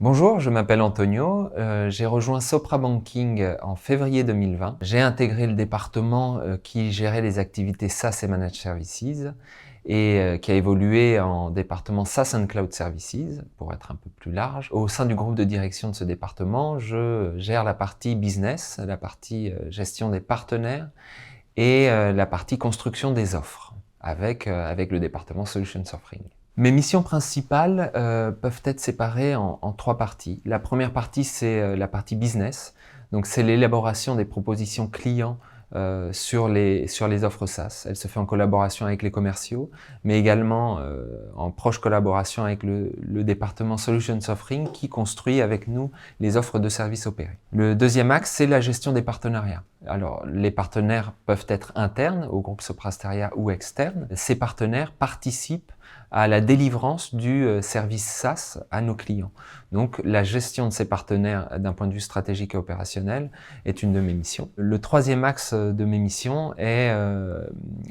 Bonjour, je m'appelle Antonio, j'ai rejoint Sopra Banking en février 2020. J'ai intégré le département qui gérait les activités SaaS et Managed Services et qui a évolué en département SaaS and Cloud Services, pour être un peu plus large. Au sein du groupe de direction de ce département, je gère la partie business, la partie gestion des partenaires et la partie construction des offres avec le département Solutions Offering. Mes missions principales peuvent être séparées en trois parties. La première partie, c'est la partie business. Donc, c'est l'élaboration des propositions clients sur les offres SaaS. Elle se fait en collaboration avec les commerciaux, mais également en proche collaboration avec le département Solutions Offering qui construit avec nous les offres de services opérés. Le deuxième axe, c'est la gestion des partenariats. Alors, les partenaires peuvent être internes au groupe Sopra Steria ou externes. Ces partenaires participent à la délivrance du service SaaS à nos clients. Donc, la gestion de ces partenaires d'un point de vue stratégique et opérationnel est une de mes missions. Le troisième axe de mes missions est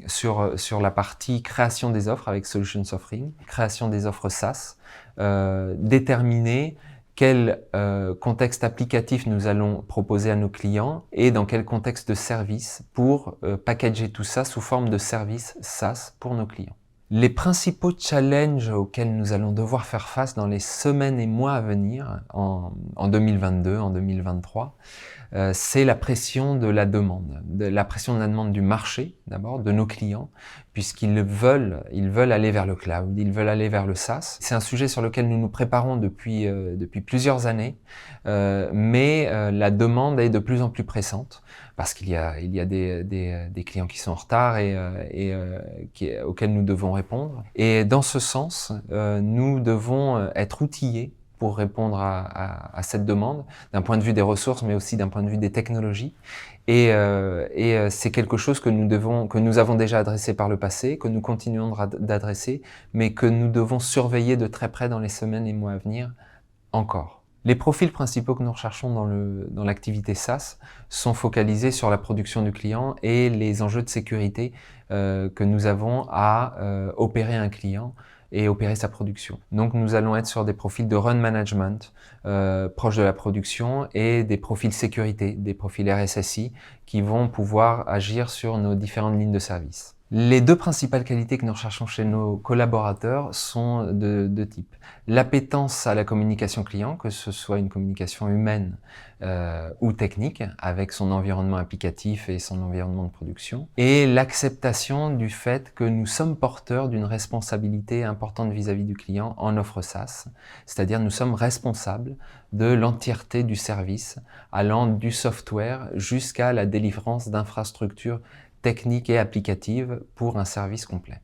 sur la partie création des offres avec Solutions Offering, création des offres SaaS, déterminer quel contexte applicatif nous allons proposer à nos clients et dans quel contexte de service pour packager tout ça sous forme de service SaaS pour nos clients. Les principaux challenges auxquels nous allons devoir faire face dans les semaines et mois à venir, en 2022, en 2023, c'est la pression de la demande, la pression de la demande du marché, d'abord, de nos clients, puisqu'ils veulent aller vers le cloud, ils veulent aller vers le SaaS. C'est un sujet sur lequel nous nous préparons depuis plusieurs années, mais la demande est de plus en plus pressante, parce qu'il y a des clients qui sont en retard auxquels nous devons répondre. Et dans ce sens, nous devons être outillés pour répondre à cette demande, d'un point de vue des ressources, mais aussi d'un point de vue des technologies. Et c'est quelque chose que nous avons déjà adressé par le passé, que nous continuons d'adresser, mais que nous devons surveiller de très près dans les semaines et mois à venir encore. Les profils principaux que nous recherchons dans l'activité SaaS sont focalisés sur la production du client et les enjeux de sécurité que nous avons à opérer un client et opérer sa production. Donc nous allons être sur des profils de run management proches de la production et des profils sécurité, des profils RSSI qui vont pouvoir agir sur nos différentes lignes de service. Les deux principales qualités que nous recherchons chez nos collaborateurs sont de deux types. L'appétence à la communication client, que ce soit une communication humaine ou technique, avec son environnement applicatif et son environnement de production, et l'acceptation du fait que nous sommes porteurs d'une responsabilité importante vis-à-vis du client en offre SaaS, c'est-à-dire nous sommes responsables de l'entièreté du service, allant du software jusqu'à la délivrance d'infrastructures techniques et applicatives pour un service complet.